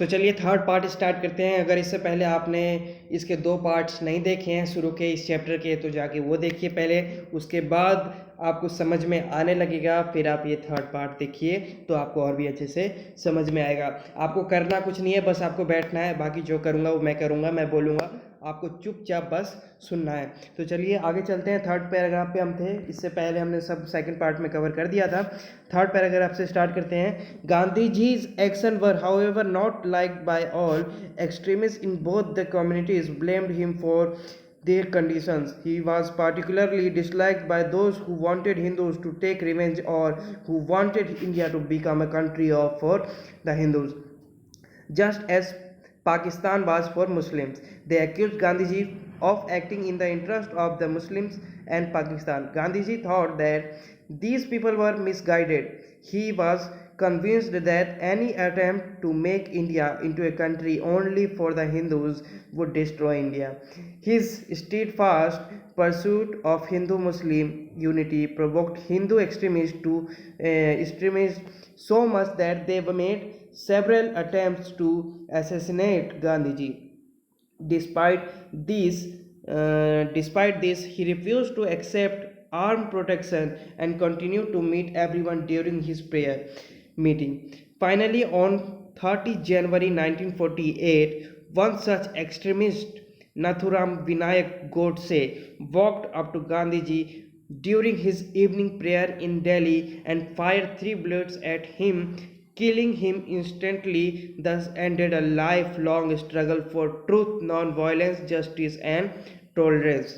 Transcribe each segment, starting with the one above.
तो चलिए third part start करते हैं। अगर इससे पहले आपने इसके 2 पार्ट्स नहीं देखे हैं शुरू के इस चैप्टर के, तो जाके वो देखिए पहले, उसके बाद आपको समझ में आने लगेगा। फिर आप ये थर्ड पार्ट देखिए तो आपको और भी अच्छे से समझ में आएगा। आपको करना कुछ नहीं है, बस आपको बैठना है, बाकी जो करूँगा वो मैं करूँगा, मैं बोलूँगा, आपको चुपचाप बस सुनना है। तो चलिए आगे चलते हैं। थर्ड पैराग्राफ पे हम थे, इससे पहले हमने सब सेकंड पार्ट में कवर कर दिया था। थर्ड पैराग्राफ से स्टार्ट करते हैं। Gandhi जी's action were however not liked by all. Extremists in both the communities blamed him for their conditions. He was particularly disliked by those who wanted Hindus to take revenge or who wanted India to become a country for the Hindus, just as Pakistan was for Muslims. They accused Gandhiji of acting in the interest of the Muslims and Pakistan. Gandhiji thought that these people were misguided. He was convinced that any attempt to make India into a country only for the Hindus would destroy India. His steadfast pursuit of Hindu-Muslim unity provoked Hindu extremists so much that they made several attempts to assassinate Gandhiji. Despite this, he refused to accept armed protection and continued to meet everyone during his prayer meeting. Finally, on 30 January 1948, one such extremist, Nathuram Vinayak Godse, walked up to Gandhiji during his evening prayer in Delhi and fired 3 bullets at him, killing him instantly. Thus ended a lifelong struggle for truth, non-violence, justice and tolerance.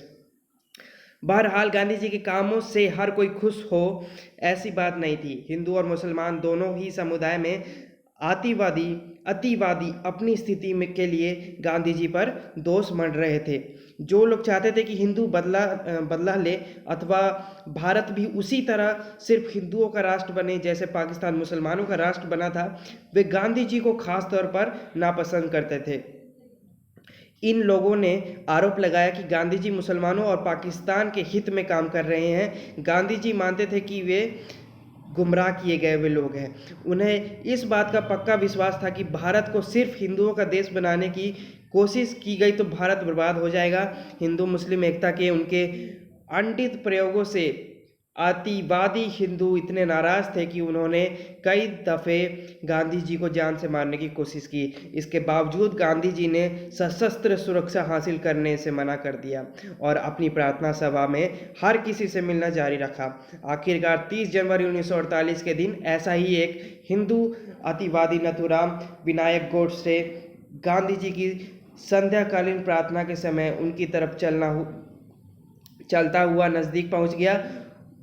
बहरहाल गांधी जी के कामों से हर कोई खुश हो ऐसी बात नहीं थी। हिंदू और मुसलमान दोनों ही समुदाय में अतिवादी अपनी स्थिति में के लिए गांधी जी पर दोष मंड रहे थे। जो लोग चाहते थे कि हिंदू बदला ले अथवा भारत भी उसी तरह सिर्फ हिंदुओं का राष्ट्र बने जैसे पाकिस्तान मुसलमानों का राष्ट्र बना था, वे गांधी जी को खास तौर पर नापसंद करते थे। इन लोगों ने आरोप लगाया कि गांधी जी मुसलमानों और पाकिस्तान के हित में काम कर रहे हैं। गांधी जी मानते थे कि वे गुमराह किए गए वे लोग हैं। उन्हें इस बात का पक्का विश्वास था कि भारत को सिर्फ हिंदुओं का देश बनाने की कोशिश की गई तो भारत बर्बाद हो जाएगा। हिंदू मुस्लिम एकता के उनके अनडित प्रयोगों से अतिवादी हिंदू इतने नाराज थे कि उन्होंने कई दफ़े गांधी जी को जान से मारने की कोशिश की। इसके बावजूद गांधी जी ने सशस्त्र सुरक्षा हासिल करने से मना कर दिया और अपनी प्रार्थना सभा में हर किसी से मिलना जारी रखा। आखिरकार 30 जनवरी 1948 के दिन ऐसा ही एक हिंदू अतिवादी नथुराम विनायक गोडसे गांधी जी की संध्याकालीन प्रार्थना के समय उनकी तरफ चलता हुआ नज़दीक पहुंच गया।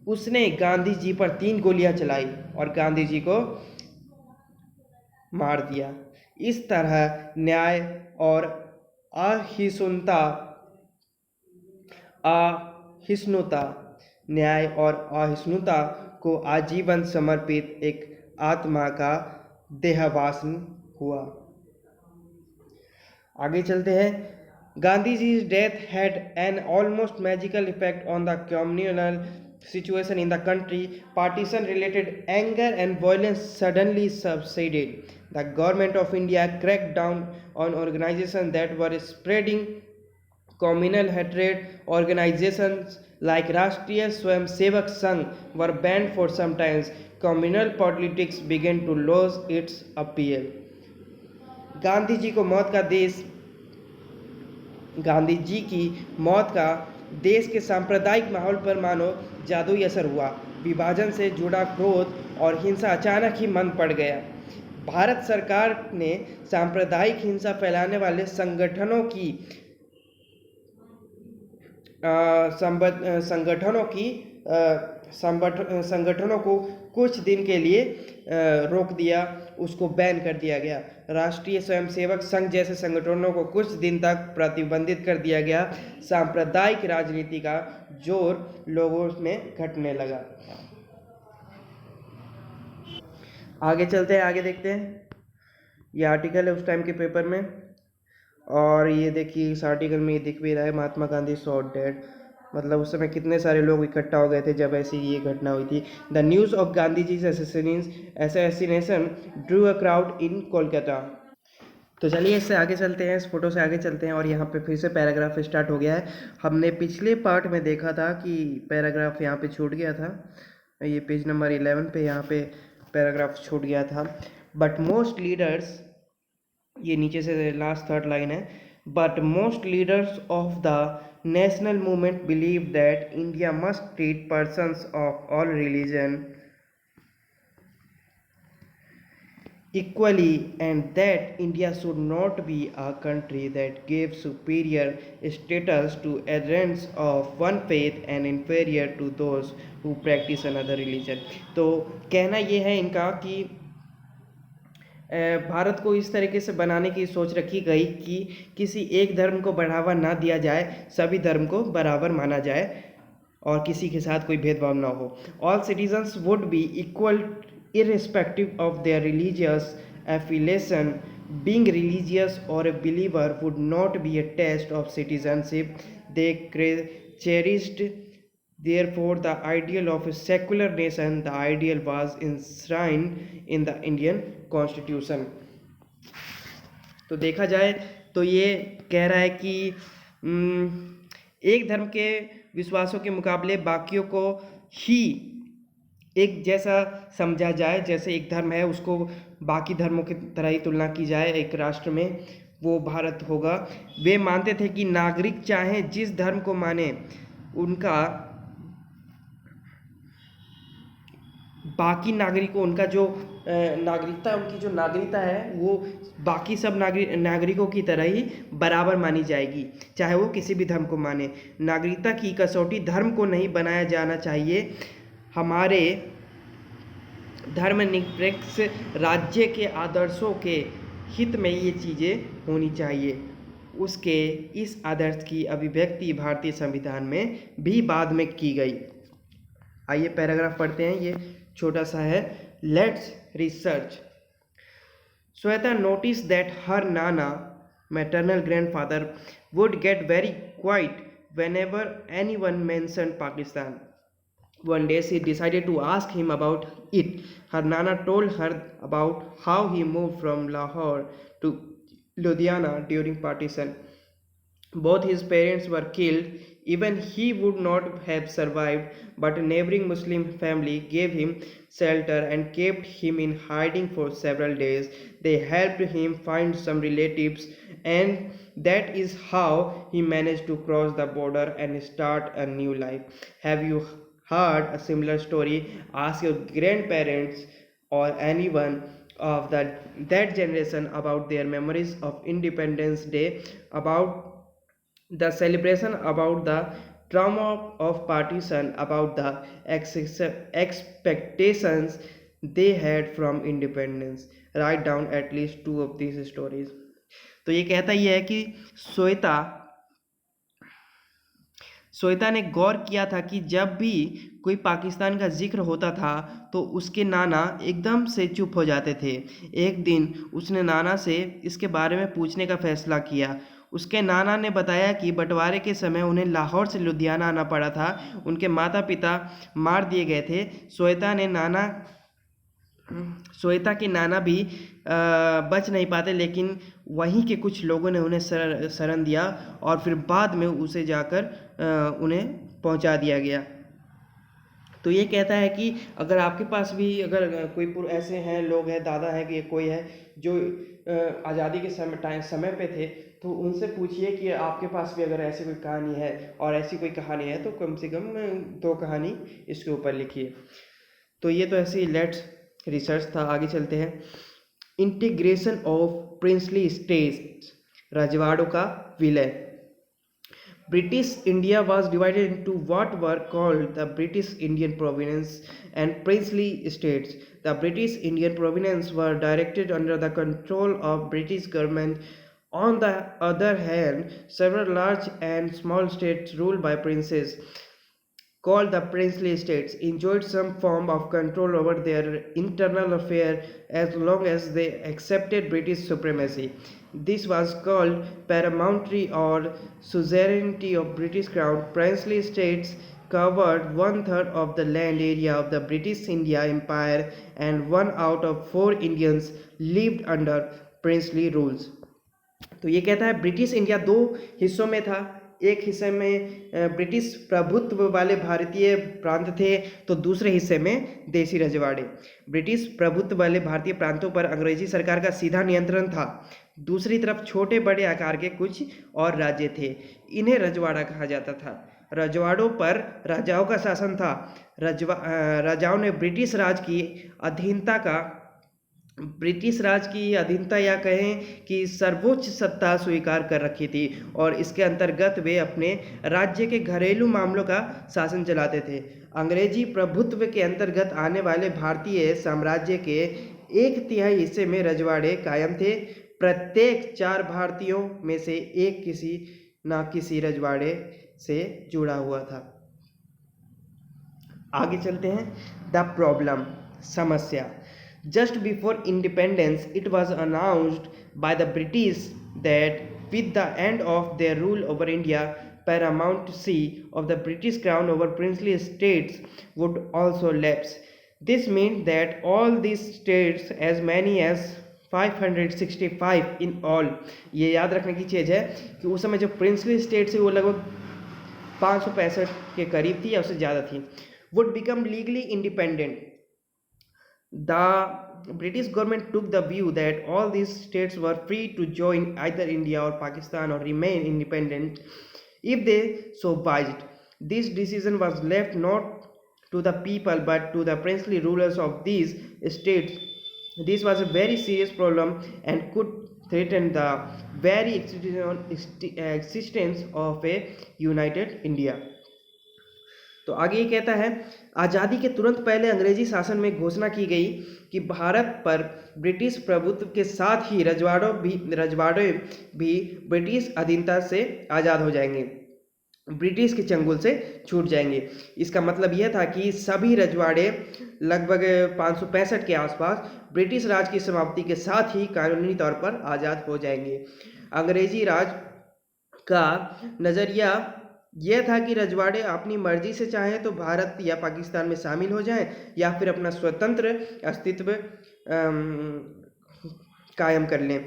उसने गांधी जी पर 3 गोलियां चलाई और गांधी जी को मार दिया। इस तरह न्याय और अहिष्णुता को आजीवन समर्पित एक आत्मा का देहावसान हुआ। आगे चलते हैं। Gandhiji's death had an almost magical effect on the communal situation in the country. Partisan-related anger and violence suddenly subsided. The government of India cracked down on organizations that were spreading communal hatred. Organizations like Rashtriya Swayamsevak Sangh were banned for some time. Communal politics began to lose its appeal. Gandhi ji की मौत का देश के सांप्रदायिक माहौल पर मानो जादुई असर हुआ। विभाजन से जुड़ा क्रोध और हिंसा अचानक ही मंद पड़ गया। भारत सरकार ने सांप्रदायिक हिंसा फैलाने वाले संगठनों को कुछ दिन के लिए रोक दिया, उसको बैन कर दिया गया। राष्ट्रीय स्वयंसेवक संघ जैसे संगठनों को कुछ दिन तक प्रतिबंधित कर दिया गया। सांप्रदायिक राजनीति का जोर लोगों में घटने लगा। आगे चलते हैं, आगे देखते हैं। ये आर्टिकल है उस टाइम के पेपर में, और ये देखिए इस आर्टिकल में ये दिख भी रहा है महात्मा गांधी शॉट डेड। मतलब उस समय कितने सारे लोग इकट्ठा हो गए थे जब ऐसी ये घटना हुई थी। द न्यूज़ ऑफ गांधी जी's assassination drew a crowd in Kolkata. तो चलिए इससे आगे चलते हैं, इस फोटो से आगे चलते हैं और यहाँ पे फिर से पैराग्राफ स्टार्ट हो गया है। हमने पिछले पार्ट में देखा था कि पैराग्राफ यहाँ पे छूट गया था, ये पेज नंबर 11 पे यहाँ पे पैराग्राफ छूट गया था। बट मोस्ट लीडर्स, ये नीचे से लास्ट थर्ड लाइन है, but most leaders of the national movement believe that India must treat persons of all religion equally and that India should not be a country that gives superior status to adherents of one faith and inferior to those who practice another religion। तो कहना ये है इनका कि भारत को इस तरीके से बनाने की सोच रखी गई कि किसी एक धर्म को बढ़ावा ना दिया जाए, सभी धर्म को बराबर माना जाए और किसी के साथ कोई भेदभाव ना हो। All citizens would be equal irrespective of their religious affiliation। Being religious or a believer would not be a test of citizenship। They cherished therefore the ideal of a secular nation। The ideal was enshrined in the Indian Constitution। तो देखा जाए तो ये कह रहा है कि एक धर्म के विश्वासों के मुकाबले बाकियों को ही एक जैसा समझा जाए, जैसे एक धर्म है उसको बाकी धर्मों की तरह ही तुलना की जाए एक राष्ट्र में, वो भारत होगा। वे मानते थे कि नागरिक चाहे जिस धर्म को माने, उनका बाकी नागरिकों, उनका जो नागरिकता, उनकी जो नागरिकता है वो बाकी सब नागरिकों की तरह ही बराबर मानी जाएगी, चाहे वो किसी भी धर्म को माने। नागरिकता की कसौटी धर्म को नहीं बनाया जाना चाहिए। हमारे धर्मनिरपेक्ष राज्य के आदर्शों के हित में ये चीज़ें होनी चाहिए। उसके इस आदर्श की अभिव्यक्ति भारतीय संविधान में भी बाद में की गई। आइए पैराग्राफ पढ़ते हैं, ये छोटा सा है। Let's research. Shweta notice that her nana, maternal grandfather, would get very quiet whenever anyone mentioned Pakistan। One day she decided to ask him about it। Her Nana told her about how he moved from Lahore to Ludhiana during partition। Both his parents were killed। Even he would not have survived, but a neighboring Muslim family gave him shelter and kept him in hiding for several days। They helped him find some relatives, and that is how he managed to cross the border and start a new life। Have you heard a similar story? Ask your grandparents or anyone of that generation about their memories of Independence Day, about the celebration, about the trauma of partition, about the expectations they had from independence। Write down at least 2 of these stories। तो ये कहता ही है कि श्वेता ने गौर किया था कि जब भी कोई पाकिस्तान का जिक्र होता था तो उसके नाना एकदम से चुप हो जाते थे। एक दिन उसने नाना से इसके बारे में पूछने का फैसला किया। उसके नाना ने बताया कि बंटवारे के समय उन्हें लाहौर से लुधियाना आना पड़ा था। उनके माता पिता मार दिए गए थे। श्वेता के नाना भी बच नहीं पाते, लेकिन वहीं के कुछ लोगों ने उन्हें शरण दिया और फिर बाद में उसे जाकर उन्हें पहुंचा दिया गया। तो ये कहता है कि अगर आपके पास भी अगर कोई ऐसे हैं लोग हैं, दादा है कि कोई है जो आज़ादी के समय पे थे, तो उनसे पूछिए कि आपके पास भी अगर ऐसी कोई कहानी है, और ऐसी कोई कहानी है तो कम से कम 2 कहानी इसके ऊपर लिखिए। तो ये तो ऐसी लेट्स रिसर्च था। आगे चलते हैं। इंटीग्रेशन ऑफ प्रिंसली स्टेट्स, रजवाड़ों का विलय। British India was divided into what were called the British Indian Province and Princely States। The British Indian Province were directed under the control of British government। On the other hand, several large and small states ruled by princes, called the princely states, enjoyed some form of control over their internal affairs as long as they accepted British supremacy। This was called paramountcy or suzerainty of British Crown। Princely states covered 1/3 of the land area of the British India Empire, and 1 out of 4 Indians lived under princely rules। तो ये कहता है British India दो हिस्सों में था। एक हिस्से में ब्रिटिश प्रभुत्व वाले भारतीय प्रांत थे, तो दूसरे हिस्से में देसी रजवाड़े। ब्रिटिश प्रभुत्व वाले भारतीय प्रांतों पर अंग्रेजी सरकार का सीधा नियंत्रण था। दूसरी तरफ छोटे बड़े आकार के कुछ और राज्य थे, इन्हें रजवाड़ा कहा जाता था। रजवाड़ों पर राजाओं का शासन था। राजाओं ने ब्रिटिश राज की अधीनता या कहें कि सर्वोच्च सत्ता स्वीकार कर रखी थी, और इसके अंतर्गत वे अपने राज्य के घरेलू मामलों का शासन चलाते थे। अंग्रेजी प्रभुत्व के अंतर्गत आने वाले भारतीय साम्राज्य के 1/3 हिस्से में रजवाड़े कायम थे। प्रत्येक 4 भारतीयों में से एक किसी न किसी रजवाड़े से जुड़ा हुआ था। आगे चलते हैं। द प्रॉब्लम, समस्या। Just before independence, it was announced by the British that with the end of their rule over India, paramountcy of the British crown over princely states would also lapse. This meant that all these states, as many as 565 in all, ये याद रखने की चीज़ है कि उस समय जो princely states है वो लगभग 565 के करीब थी या उससे ज़्यादा थी, would become legally independent. The British government took the view that all these states were free to join either India or Pakistan or remain independent if they so wished. This decision was left not to the people but to the princely rulers of these states. This was a very serious problem and could threaten the very existence of a united India. तो आगे ये कहता है, आज़ादी के तुरंत पहले अंग्रेजी शासन में घोषणा की गई कि भारत पर ब्रिटिश प्रभुत्व के साथ ही रजवाड़े भी ब्रिटिश अधीनता से आज़ाद हो जाएंगे, ब्रिटिश के चंगुल से छूट जाएंगे। इसका मतलब यह था कि सभी रजवाड़े लगभग 565 के आसपास ब्रिटिश राज की समाप्ति के साथ ही कानूनी तौर पर आज़ाद हो जाएंगे। अंग्रेजी राज का नज़रिया यह था कि रजवाड़े अपनी मर्जी से चाहें तो भारत या पाकिस्तान में शामिल हो जाएं या फिर अपना स्वतंत्र अस्तित्व कायम कर लें।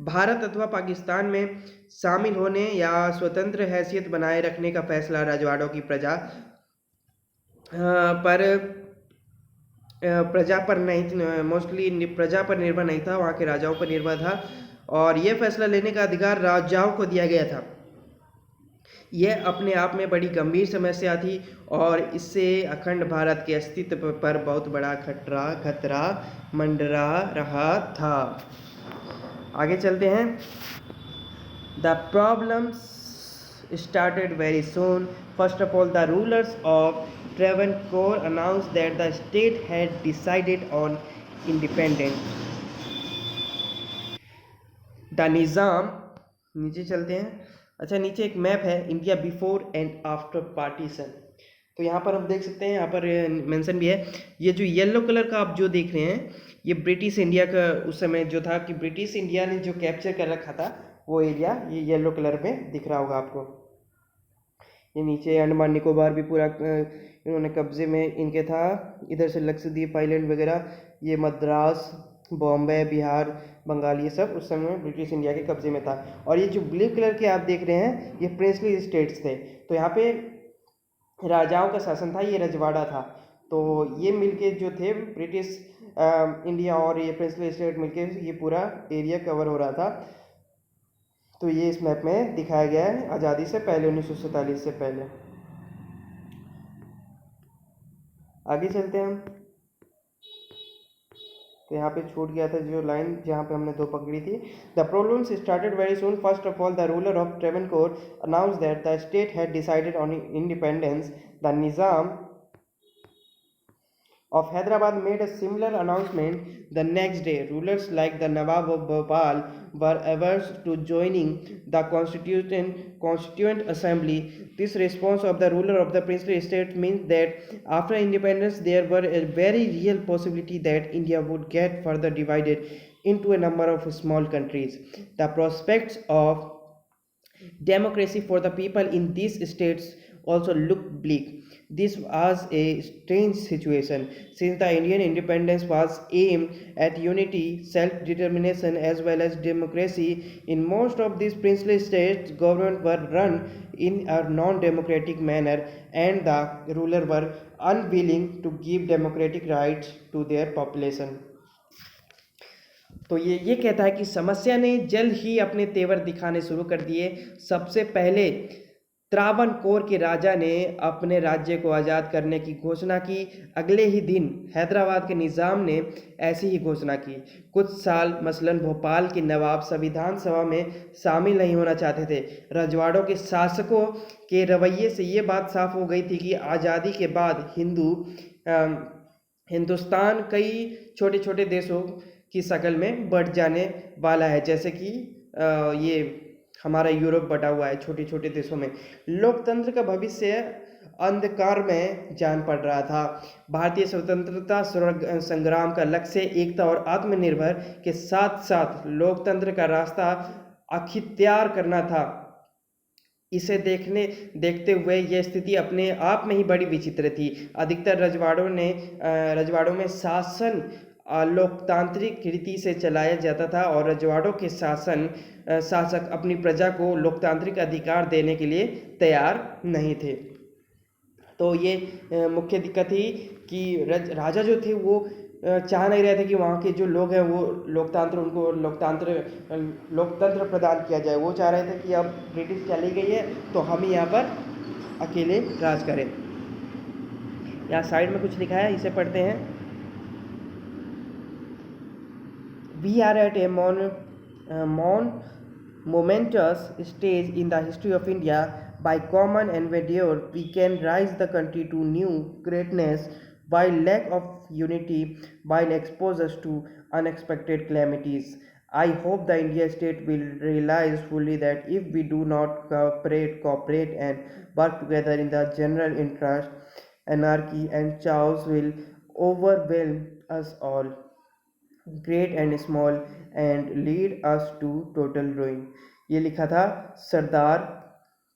भारत अथवा पाकिस्तान में शामिल होने या स्वतंत्र हैसियत बनाए रखने का फैसला रजवाड़ों की प्रजा पर नहीं, मोस्टली प्रजा पर निर्भर नहीं था, वहाँ के राजाओं पर निर्भर था, और यह फैसला लेने का अधिकार राजाओं को दिया गया था। यह अपने आप में बड़ी गंभीर समस्या थी और इससे अखंड भारत के अस्तित्व पर बहुत बड़ा खतरा मंडरा रहा था। आगे चलते हैं। The problems started very soon. First of all, the rulers of Travancore announced that the state had decided on independence. The Nizam, नीचे चलते हैं। अच्छा, नीचे एक मैप है, India before and after partition. तो यहाँ पर हम देख सकते हैं, यहाँ पर मेंशन भी है। ये जो येलो कलर का आप जो देख रहे हैं, ये ब्रिटिश इंडिया का उस समय जो था कि ब्रिटिश इंडिया ने जो कैप्चर कर रखा था वो एरिया ये येलो कलर में दिख रहा होगा आपको। ये नीचे अंडमान निकोबार भी पूरा इन्होंने कब्जे में इनके था। इधर से लक्षद्वीप आइलैंड वगैरह, ये मद्रास, बॉम्बे, बिहार, बंगाल, ये सब उस समय ब्रिटिश इंडिया के कब्जे में था। और ये जो ब्लू कलर के आप देख रहे हैं ये प्रिंसली स्टेट्स थे। तो यहाँ पे राजाओं का शासन था, ये रजवाड़ा था। तो ये मिलके जो थे ब्रिटिश इंडिया और ये प्रिंसली स्टेट मिलके ये पूरा एरिया कवर हो रहा था। तो ये इस मैप में दिखाया गया है आज़ादी से पहले, 1947 से पहले। आगे चलते हैं हम। तो यहाँ पे छूट गया था जो लाइन जहाँ पे हमने 2 पकड़ी थी। The problems started very soon. First of all, the ruler of Travancore announced that the state had decided on independence. The Nizam of Hyderabad made a similar announcement the next day. Rulers like the Nawab of Bhopal were averse to joining the Constituent Assembly. This response of the ruler of the princely state means that after independence there were a very real possibility that India would get further divided into a number of small countries. The prospects of democracy for the people in these states also looked bleak. This was a strange situation since the Indian independence was aimed at unity, self-determination as well as democracy. In most of these princely states, government were run in a non-democratic manner and the ruler were unwilling to give democratic rights to their population. तो ये कहता है कि समस्या ने जल्द ही अपने तेवर दिखाने शुरू कर दिए। सबसे पहले त्रावणकोर के राजा ने अपने राज्य को आज़ाद करने की घोषणा की। अगले ही दिन हैदराबाद के निज़ाम ने ऐसी ही घोषणा की। कुछ साल मसलन भोपाल के नवाब संविधान सभा में शामिल नहीं होना चाहते थे। रजवाड़ों के शासकों के रवैये से ये बात साफ हो गई थी कि आज़ादी के बाद हिंदुस्तान कई छोटे छोटे देशों की शक्ल में बढ़ जाने वाला है, जैसे कि ये हमारा यूरोप बटा हुआ है छोटे छोटे देशों में। लोकतंत्र का भविष्य अंधकार में जान पड़ रहा था। भारतीय स्वतंत्रता संग्राम का लक्ष्य एकता और आत्मनिर्भर के साथ साथ लोकतंत्र का रास्ता अख्तियार करना था। इसे देखते हुए यह स्थिति अपने आप में ही बड़ी विचित्र थी। अधिकतर रजवाड़ों में शासन लोकतांत्रिक रीति से चलाया जाता था और रजवाड़ों के शासक अपनी प्रजा को लोकतांत्रिक अधिकार देने के लिए तैयार नहीं थे। तो ये मुख्य दिक्कत थी कि राजा जो थे वो चाह नहीं रहे थे कि वहाँ के जो लोग हैं वो उनको लोकतंत्र प्रदान किया जाए। वो चाह रहे थे कि अब ब्रिटिश चली गई है तो हम ही यहाँ पर अकेले राज करें। यहाँ साइड में कुछ लिखा है, इसे पढ़ते हैं। We are at a momentous stage in the history of India. By common endeavor, we can rise the country to new greatness. While lack of unity, while expose us to unexpected calamities, I hope the India state will realize fully that if we do not cooperate and work together in the general interest, anarchy and chaos will overwhelm us all, great and small and lead us to total ruin. ये लिखा था सरदार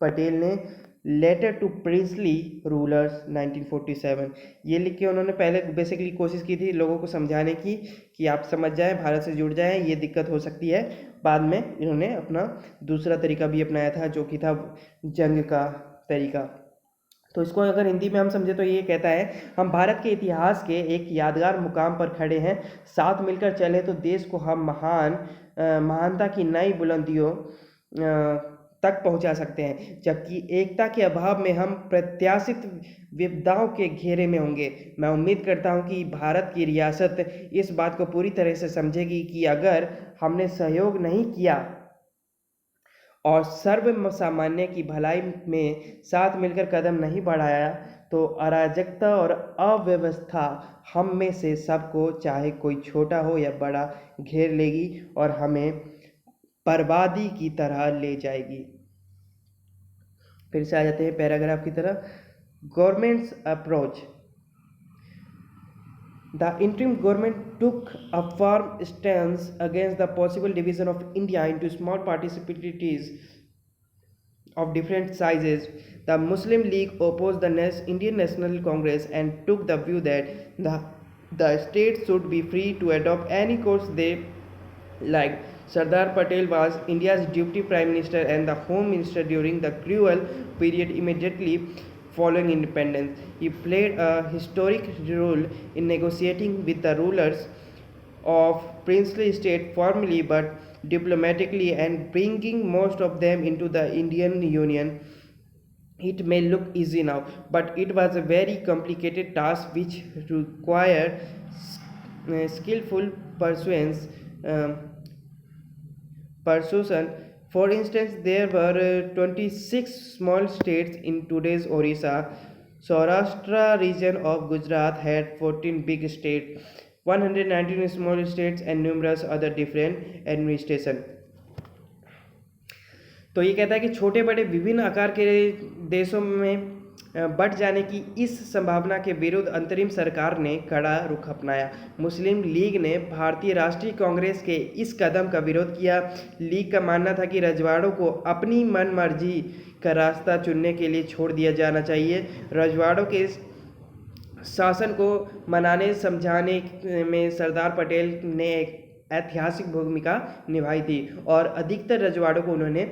पटेल ने letter to princely rulers 1947। ये लिख के उन्होंने पहले basically कोशिश की थी लोगों को समझाने की कि आप समझ जाएं, भारत से जुड़ जाएं, ये दिक्कत हो सकती है। बाद में इन्होंने अपना दूसरा तरीका भी अपनाया था जो कि था जंग का तरीका। तो इसको अगर हिंदी में हम समझे तो ये कहता है, हम भारत के इतिहास के एक यादगार मुकाम पर खड़े हैं। साथ मिलकर चले तो देश को हम महानता की नई बुलंदियों तक पहुंचा सकते हैं, जबकि एकता के अभाव में हम प्रत्याशित विपदाओं के घेरे में होंगे। मैं उम्मीद करता हूं कि भारत की रियासत इस बात को पूरी तरह से समझेगी कि अगर हमने सहयोग नहीं किया और सर्व सामान्य की भलाई में साथ मिलकर कदम नहीं बढ़ाया तो अराजकता और अव्यवस्था हम में से सबको, चाहे कोई छोटा हो या बड़ा, घेर लेगी और हमें बर्बादी की तरह ले जाएगी। फिर से आ जाते हैं पैराग्राफ की तरफ। Governments approach. The interim government took a firm stance against the possible division of India into small participatories of different sizes. The Muslim League opposed the Indian National Congress and took the view that the states should be free to adopt any course they liked. Sardar Patel was India's deputy prime minister and the home minister during the cruel period immediately following independence. He played a historic role in negotiating with the rulers of princely state formally but diplomatically and bringing most of them into the Indian Union. It may look easy now, but it was a very complicated task which required skillful persuasion. For instance, there were 26 small states in today's Orissa. Saurashtra region of Gujarat had 14 big states, 119 small states and numerous other different administration. तो ये कहता है कि छोटे बड़े विभिन्न आकार के देशों में बढ़ जाने की इस संभावना के विरुद्ध अंतरिम सरकार ने कड़ा रुख अपनाया। मुस्लिम लीग ने भारतीय राष्ट्रीय कांग्रेस के इस कदम का विरोध किया। लीग का मानना था कि रजवाड़ों को अपनी मनमर्जी का रास्ता चुनने के लिए छोड़ दिया जाना चाहिए। रजवाड़ों के शासन को मनाने समझाने में सरदार पटेल ने एक ऐतिहासिक भूमिका निभाई थी और अधिकतर रजवाड़ों को उन्होंने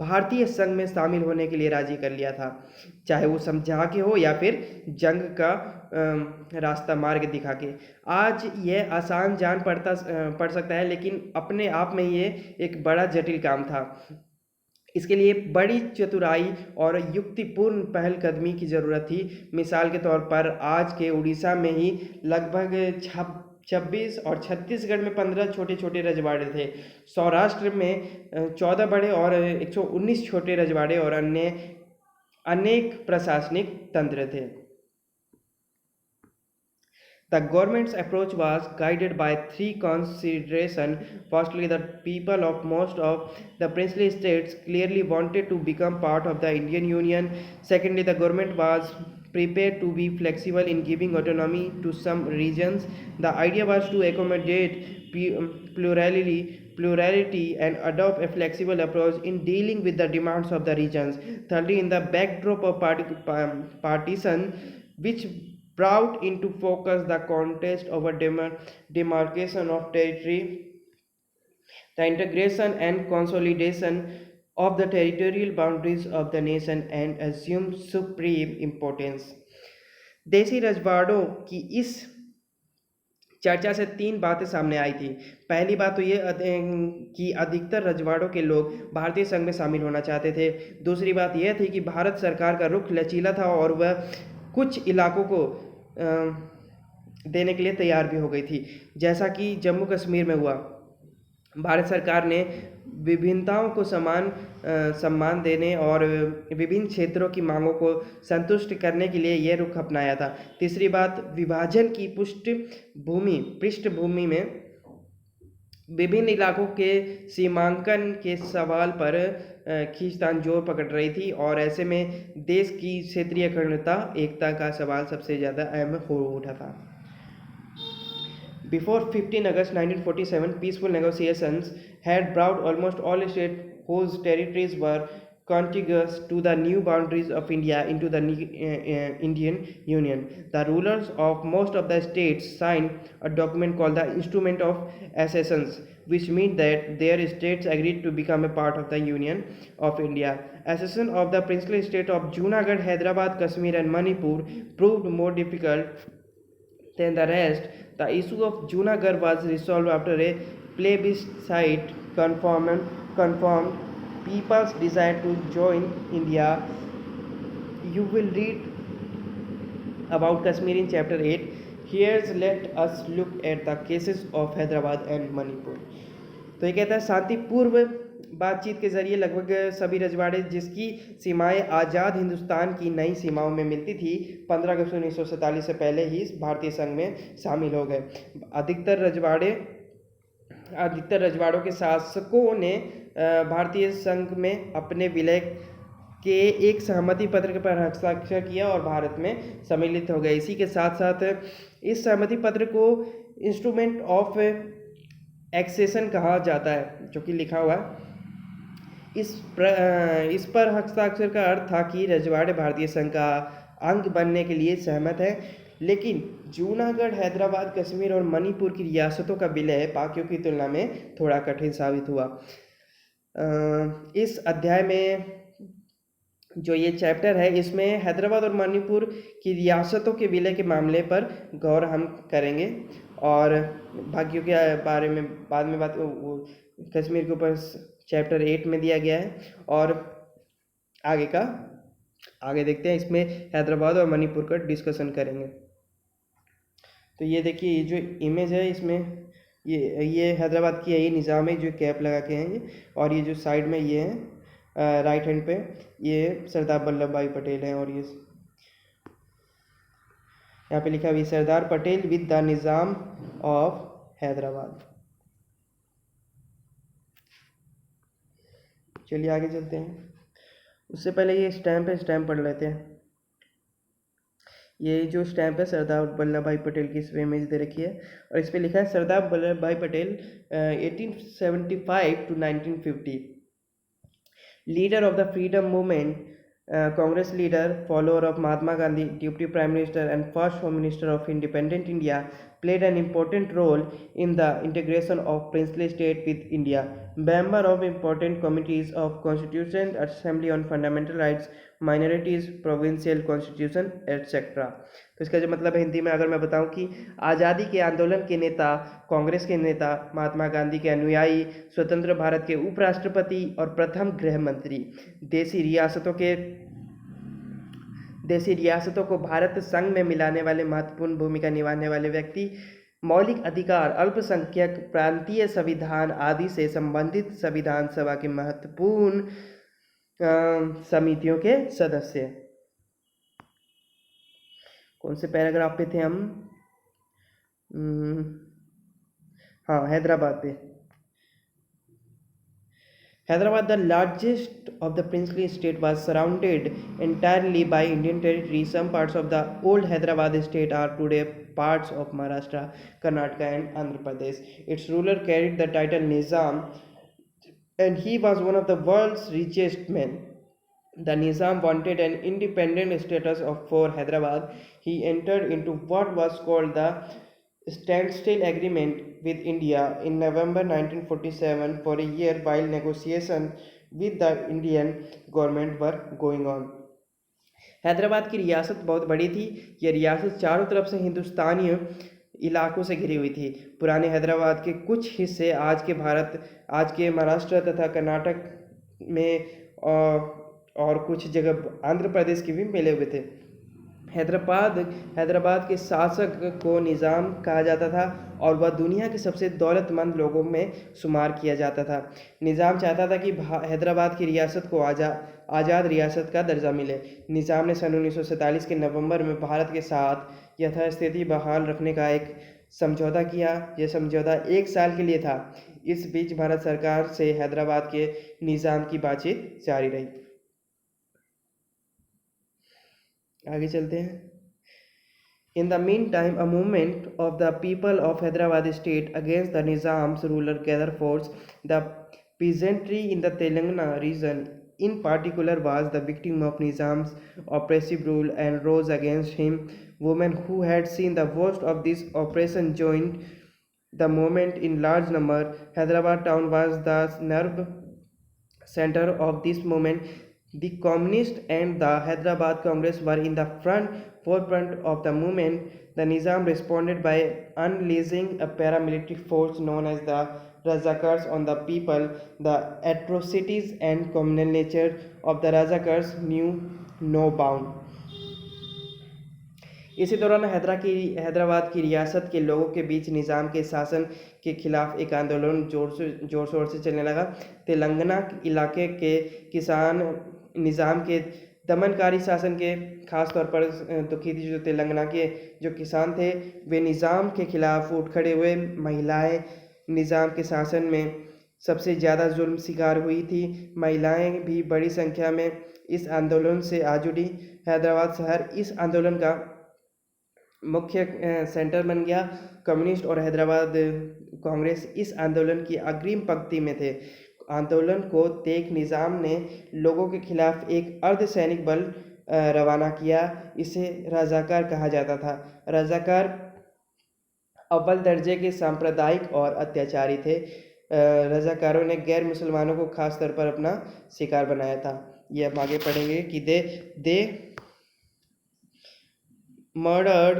भारतीय संघ में शामिल होने के लिए राजी कर लिया था, चाहे वो समझा के हो या फिर जंग का रास्ता मार्ग दिखा के। आज यह आसान पड़ सकता है, लेकिन अपने आप में ये एक बड़ा जटिल काम था। इसके लिए बड़ी चतुराई और युक्तिपूर्ण पहलकदमी की जरूरत थी। मिसाल के तौर पर आज के उड़ीसा में ही लगभग 26 और छत्तीसगढ़ में 15 छोटे छोटे रजवाड़े थे। सौराष्ट्र में 14 बड़े और 119 छोटे रजवाड़े और अन्य अनेक प्रशासनिक तंत्र थे। The government's approach was guided by three considerations. Firstly, the people of most of the princely states clearly wanted to become part of the Indian Union. Secondly, the government was prepared to be flexible in giving autonomy to some regions. The idea was to accommodate plurality and adopt a flexible approach in dealing with the demands of the regions. Thirdly, in the backdrop of partisan, which brought into focus the contest over demarcation of territory, the integration and consolidation of the territorial boundaries of the nation and assumed supreme importance. देसी रजवाड़ों की इस चर्चा से 3 बातें सामने आई थी। पहली बात तो ये कि अधिकतर रजवाड़ों के लोग भारतीय संघ में शामिल होना चाहते थे। दूसरी बात यह थी कि भारत सरकार का रुख लचीला था और वह कुछ इलाकों को देने के लिए तैयार भी हो गई थी, जैसा कि जम्मू कश्मीर में हुआ। भारत सरकार ने विभिन्नताओं को सम्मान देने और विभिन्न क्षेत्रों की मांगों को संतुष्ट करने के लिए यह रुख अपनाया था। तीसरी बात, विभाजन की पृष्ठभूमि में विभिन्न इलाकों के सीमांकन के सवाल पर खींचतान जोर पकड़ रही थी और ऐसे में देश की क्षेत्रीय अखंडता एकता का सवाल सबसे ज़्यादा अहम हो उठा था। Before 15 August 1947, peaceful negotiations had brought almost all states whose territories were contiguous to the new boundaries of India into the Indian Union. The rulers of most of the states signed a document called the Instrument of Accession, which meant that their states agreed to become a part of the Union of India. Accession of the princely state of Junagadh, Hyderabad, Kashmir and Manipur proved more difficult than the rest. The issue of Junagadh was resolved after a plebiscite confirmed people's desire to join India. You will read about Kashmir in chapter 8. Here let us look at the cases of Hyderabad and Manipur. तो ये कहता है शांतिपूर्व बातचीत के जरिए लगभग सभी रजवाड़े जिसकी सीमाएं आज़ाद हिंदुस्तान की नई सीमाओं में मिलती थी 15 अगस्त 1947 से पहले ही भारतीय संघ में शामिल हो गए। अधिकतर रजवाड़ों के शासकों ने भारतीय संघ में अपने विलय के एक सहमति पत्र पर हस्ताक्षर किया और भारत में सम्मिलित हो गए। इसी के साथ साथ इस सहमति पत्र को इंस्ट्रूमेंट ऑफ एक्सेशन कहा जाता है, जो कि लिखा हुआ है। इस पर हस्ताक्षर का अर्थ था कि रजवाड़े भारतीय संघ का अंग बनने के लिए सहमत हैं, लेकिन जूनागढ़, हैदराबाद, कश्मीर और मणिपुर की रियासतों का विलय बाकियों की तुलना में थोड़ा कठिन साबित हुआ। इस अध्याय में जो ये चैप्टर है, इसमें हैदराबाद और मणिपुर की रियासतों के विलय के मामले पर गौर हम करेंगे और बाकियों के बारे में बाद में बात कश्मीर के ऊपर चैप्टर 8 में दिया गया है और आगे देखते हैं। इसमें हैदराबाद और मणिपुर का डिस्कशन करेंगे। तो ये देखिए, ये जो इमेज है इसमें ये हैदराबाद की है, ये निज़ाम है जो कैप लगा के हैं ये, और ये जो साइड में ये है राइट हैंड पे ये सरदार वल्लभ भाई पटेल हैं और ये यहाँ पे लिखा हुआ Sardar Patel with the Nizam of Hyderabad. चलिए आगे चलते हैं। उससे पहले ये स्टैम्प है, स्टैम्प पढ़ लेते हैं। ये जो स्टैम्प है सरदार वल्लभ भाई पटेल की, इस पे इमेज दे रखी है और इस पे लिखा है सरदार वल्लभ भाई Patel 1875 to 1950, leader of the freedom movement, Congress leader, follower of Mahatma Gandhi, Deputy Prime Minister, and first Home Minister of independent India, played an important role in the integration of princely state with India. Member of important committees of Constitution Assembly on Fundamental Rights, Minorities, Provincial Constitution, etc. तो इसका जो मतलब है हिंदी में अगर मैं बताऊं कि आज़ादी के आंदोलन के नेता, कांग्रेस के नेता, महात्मा गांधी के अनुयायी, स्वतंत्र भारत के उपराष्ट्रपति और प्रथम गृह मंत्री, देशी रियासतों को भारत संघ में मिलाने वाले महत्वपूर्ण भूमिका निभाने वाले व्यक्ति, मौलिक अधिकार, अल्पसंख्यक, प्रांतीय संविधान आदि से संबंधित संविधान सभा के महत्वपूर्ण समितियों के सदस्य। कौन से पैराग्राफ पे थे हम? हाँ, हैदराबाद पे। Hyderabad, the largest of the princely state, was surrounded entirely by Indian territory. Some parts of the old Hyderabad state are today parts of Maharashtra, Karnataka, and Andhra Pradesh. Its ruler carried the title Nizam, and he was one of the world's richest men. The Nizam wanted an independent status for Hyderabad. He entered into what was called the Standstill Agreement with India in November 1947 for a year while negotiations with the Indian government were going on. Hyderabad की रियासत बहुत बड़ी थी। यह रियासत चारों तरफ से हिंदुस्तानी इलाकों से घिरी हुई थी। पुराने हैदराबाद के कुछ हिस्से आज के महाराष्ट्र तथा कर्नाटक में और कुछ जगह आंध्र प्रदेश के भी मिले हुए थे। हैदराबाद के शासक को निज़ाम कहा जाता था और वह दुनिया के सबसे दौलतमंद लोगों में शुमार किया जाता था। निज़ाम चाहता था कि हैदराबाद की रियासत को आज़ाद रियासत का दर्जा मिले। निज़ाम ने सन 1947 के नवंबर में भारत के साथ यथास्थिति बहाल रखने का एक समझौता किया। यह समझौता 1 साल के लिए था। इस बीच भारत सरकार से हैदराबाद के निज़ाम की बातचीत जारी रही। आगे चलते हैं। In the meantime, a movement of the people of Hyderabad state against the Nizam's ruler gathered force. The peasantry in the Telangana region in particular was the victim of Nizam's oppressive rule and rose against him. Women who had seen the worst of this oppression joined the movement in large number. Hyderabad town was the nerve center of this movement. The Communists and the Hyderabad Congress were in the forefront of the movement. The Nizam responded by unleashing a paramilitary force known as the Razakars on the people. The atrocities and communal nature of the Razakars knew no bound. इसी दौरान हैदराबाद की रियासत के लोगों के बीच निज़ाम के शासन के खिलाफ एक आंदोलन जोर शोर से चलने लगा। तेलंगाना इलाके के किसान निज़ाम के दमनकारी शासन के खास तौर पर दुखी थी। जो तेलंगाना के जो किसान थे वे निज़ाम के खिलाफ उठ खड़े हुए। महिलाएं निज़ाम के शासन में सबसे ज़्यादा जुल्म शिकार हुई थी। महिलाएं भी बड़ी संख्या में इस आंदोलन से आ जुड़ी। हैदराबाद शहर इस आंदोलन का मुख्य सेंटर बन गया। कम्युनिस्ट और हैदराबाद कांग्रेस इस आंदोलन की अग्रिम पंक्ति में थे। आंदोलन को देख निज़ाम ने लोगों के खिलाफ एक अर्धसैनिक बल रवाना किया। इसे रजाकार कहा जाता था। रजाकार अव्वल दर्जे के सांप्रदायिक और अत्याचारी थे। रजाकारों ने गैर मुसलमानों को खास तौर पर अपना शिकार बनाया था। ये हम आगे पढ़ेंगे कि दे murdered,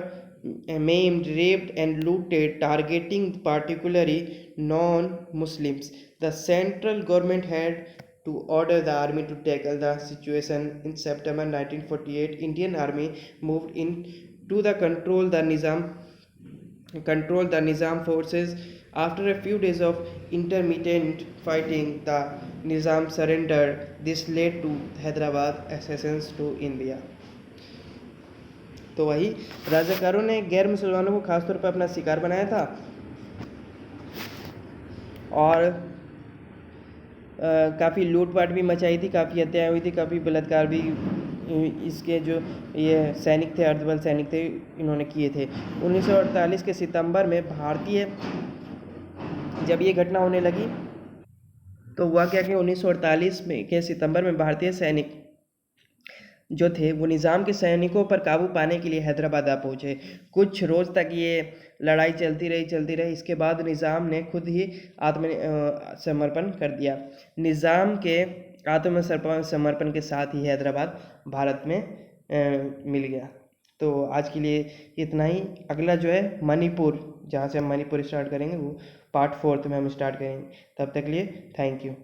maimed, raped and looted, targeting particularly non-Muslims. The central government had to order the army to tackle the situation. In September 1948, Indian army moved in to control the Nizam forces. After a few days of intermittent fighting, the Nizam surrendered. This led to Hyderabad accessions to India. तो वही रजाकारों ने गैर मुसलमानों को खासतौर पर अपना शिकार बनाया था और काफ़ी लूटपाट भी मचाई थी, काफ़ी हत्याएं हुई थी, काफ़ी बलात्कार भी इसके जो ये सैनिक थे, अर्धबल सैनिक थे, इन्होंने किए थे। 1948 के सितंबर में भारतीय जब ये घटना होने लगी तो हुआ क्या कि 1948 में के सितंबर में भारतीय सैनिक जो थे वो निज़ाम के सैनिकों पर काबू पाने के लिए हैदराबाद आ पहुँचे। कुछ रोज़ तक ये लड़ाई चलती रही। इसके बाद निज़ाम ने खुद ही समर्पण कर दिया। निज़ाम के समर्पण के साथ ही हैदराबाद भारत में मिल गया। तो आज के लिए इतना ही। अगला जो है मणिपुर, जहाँ से हम मणिपुर स्टार्ट करेंगे वो पार्ट 4 में हम स्टार्ट करेंगे। तब तक के लिए थैंक यू।